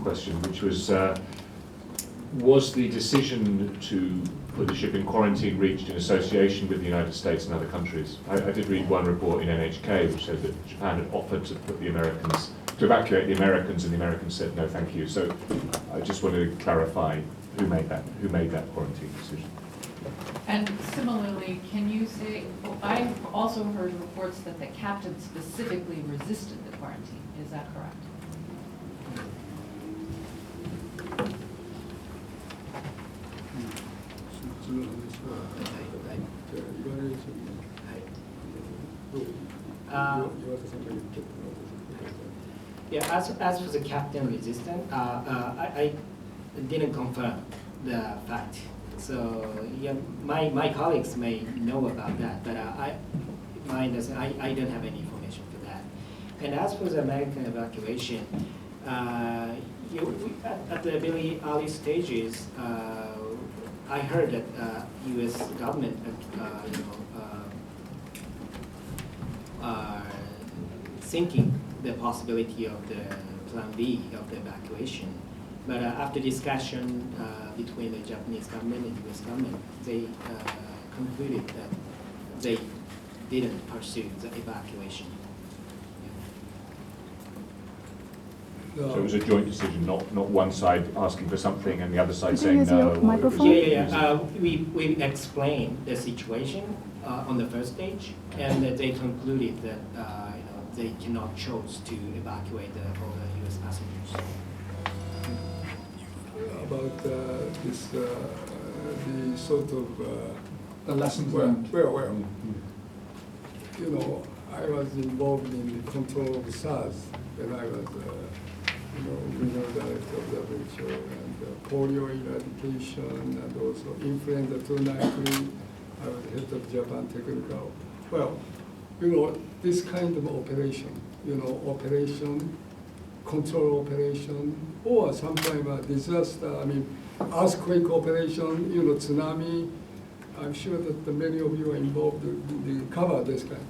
question, which was the decision to put the ship in quarantine reached in association with the United States and other countries? I did read one report in NHK which said that Japan had offered to put the Americans, to evacuate the Americans, and the Americans said no, thank you. So I just wanted to clarify who made that quarantine decision. And similarly, can you say, I've also heard reports that the captain specifically resisted the quarantine. Is that correct? Yeah, as for the captain resistance, I didn't confirm the fact. So yeah, my colleagues may know about that, but I don't have any information for that. And as for the American evacuation, at the very early stages, I heard that U.S. government are thinking the possibility of the plan B of the evacuation. But after discussion between the Japanese government and U.S. government, they concluded that they didn't pursue the evacuation. So it was a joint decision, not one side asking for something and the other side saying no. Microphone? Yeah. We explained the situation on the first stage, and they concluded that they cannot choose to evacuate all the U.S. passengers. About this, the sort of the lessons learned. Well, you know, I was involved in the control of SARS when I was, regional director of WHO, and polio eradication, and also influenza 293. I was head of Japan technical. Well, this kind of operation, operation, control operation, or sometimes a disaster, earthquake operation, tsunami. I'm sure that many of you are involved in cover this kind.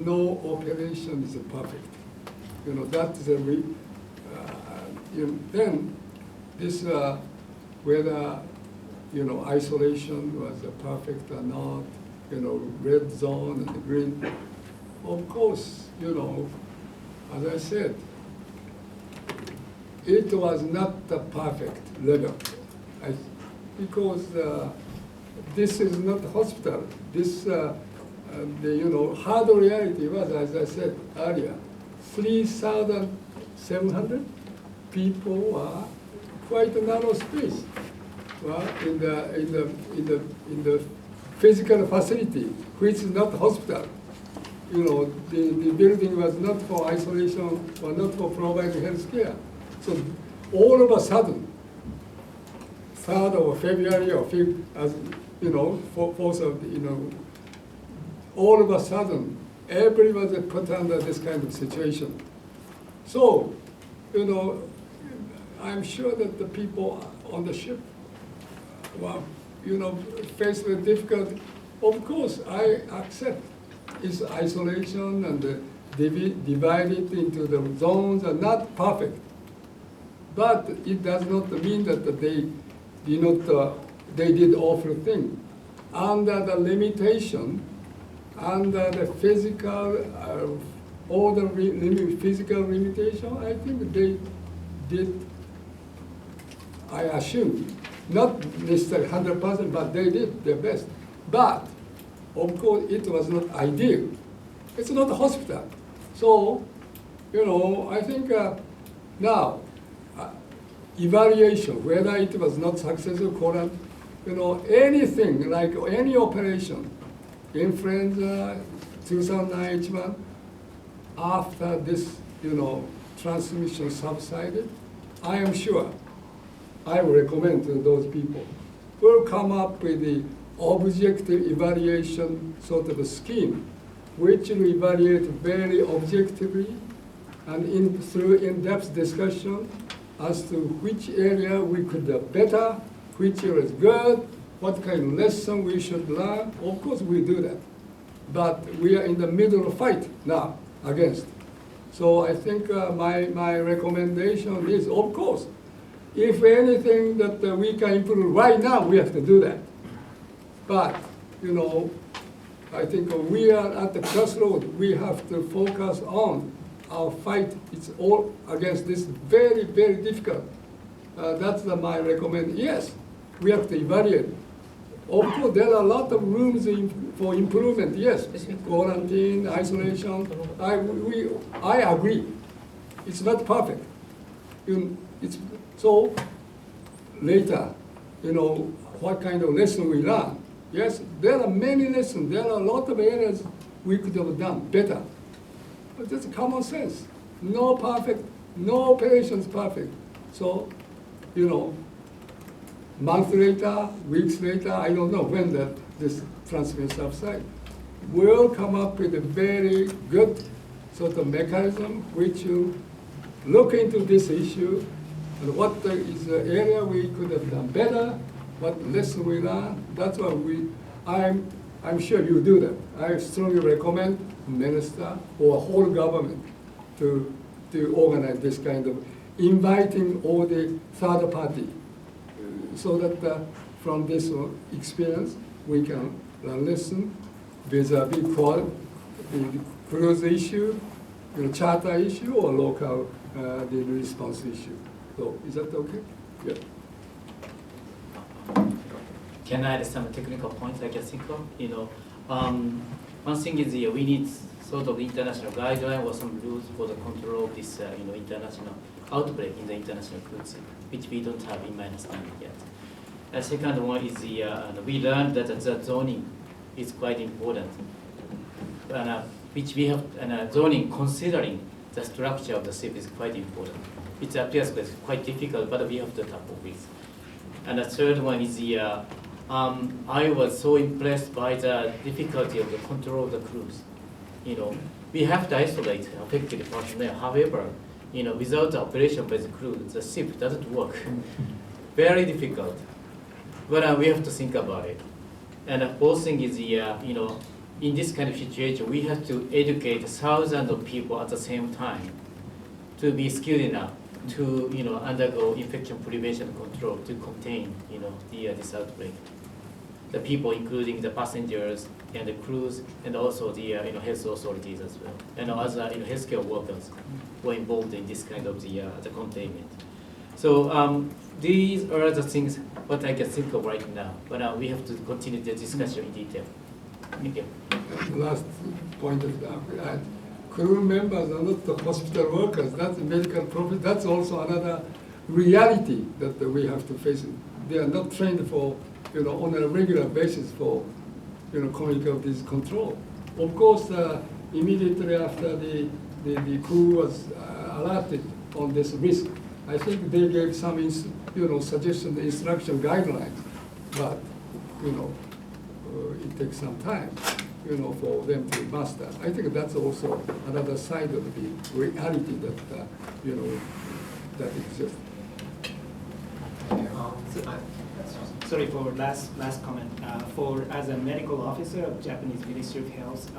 No operation is perfect. That is a then this whether isolation was perfect or not, red zone and green. Of course, as I said, it was not the perfect level, because this is not hospital. This the hard reality was, as I said earlier, 3,700 people were quite a narrow space in the physical facility, which is not hospital. The building was not for isolation or not for providing health care. So all of a sudden, 3rd of February or 5th, as 4th of all of a sudden, everyone was put under this kind of situation. So, I'm sure that the people on the ship were, faced with difficulty. Of course, I accept its isolation and divide it into the zones are not perfect. But it does not mean that they did awful thing. Under the limitation, under the physical physical limitation, I think they did, I assume, not necessarily 100%, but they did their best. But, of course, it was not ideal. It's not a hospital. So, I think now, evaluation, whether it was not successful, anything, like any operation, influenza, 2009 H1, after this, transmission subsided, I am sure, I will recommend to those people, will come up with the objective evaluation sort of a scheme, which will evaluate very objectively and through in-depth discussion as to which area we could do better, which area is good, what kind of lesson we should learn. Of course we do that. But we are in the middle of a fight now against. So I think my recommendation is, of course, if anything that we can improve right now, we have to do that. But, you know, I think we are at the crossroad. We have to focus on our fight. It's all against this very, very difficult. That's my recommendation. Yes, we have to evaluate. Of course, there are a lot of rooms for improvement. Yes, quarantine, isolation. I agree. It's not perfect. So later, you know, what kind of lesson we learn. Yes, there are many lessons. There are a lot of areas we could have done better. But that's common sense. No perfect, no patient's perfect. So, you know, months later, weeks later, I don't know when this transmission subsides, we'll come up with a very good sort of mechanism which will look into this issue and what is the area we could have done better, what lesson we learned. That's what I'm sure you do that. I strongly recommend minister or whole government to organize this kind of inviting all the third party so that from this experience we can listen vis-a-vis the cruise issue, charter issue, or local the response issue. So is that okay? Yeah. Can I add some technical points I can think of? One thing is we need sort of international guideline or some rules for the control of this international outbreak in the international cruise, which we don't have in my understanding yet. The second one is we learned that the zoning is quite important, which we have zoning considering the structure of the ship is quite important. It appears quite difficult, but we have to tackle with. And the third one is I was so impressed by the difficulty of the control of the cruise. We have to isolate affected personnel. However, without the operation by the crew, the ship doesn't work. Very difficult. But we have to think about it. And the fourth thing is, in this kind of situation, we have to educate thousands of people at the same time to be skilled enough to, undergo infection prevention control to contain, this outbreak. The people, including the passengers and the crews, and also the health authorities as well, and other healthcare workers were involved in this kind of the containment. So these are the things what I can think of right now. But we have to continue the discussion in detail. Thank you. Last point of that, crew members are not the hospital workers. That's medical professionals. That's also another reality that we have to face. They are not trained for, on a regular basis for, communicable disease control. Of course, immediately after the crew was alerted on this risk, I think they gave some, suggestion, instruction, guidelines, but, it takes some time, for them to master. I think that's also another side of the reality that, that exists. Sorry for last comment. As a medical officer of Japanese Ministry of Health,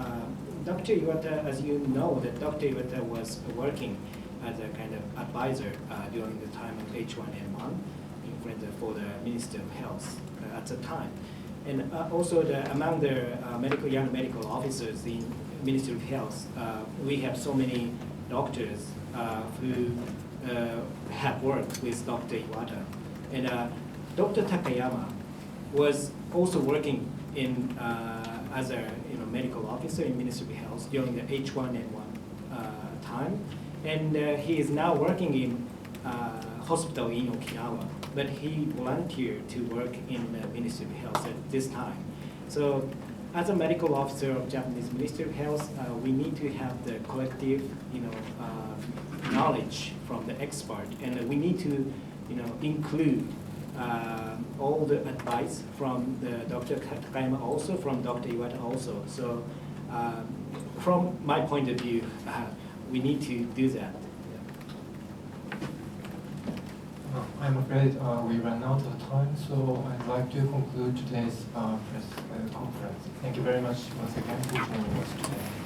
Dr. Iwata, as you know, that Dr. Iwata was working as a kind of advisor during the time of H1N1 influenza for the Ministry of Health at the time. And also among the young medical officers in Ministry of Health, we have so many doctors who have worked with Dr. Iwata. And Dr. Takayama was also working in as a medical officer in Ministry of Health during the H1N1 time, and he is now working in hospital in Okinawa, but he volunteered to work in Ministry of Health at this time. So, as a medical officer of Japanese Ministry of Health, we need to have the collective, knowledge from the expert, and we need to, include all the advice from the Dr. Takayama, also from Dr. Iwata also. So from my point of view, we need to do that. I'm afraid we ran out of time, so I'd like to conclude today's press conference. Thank you very much once again for joining us today.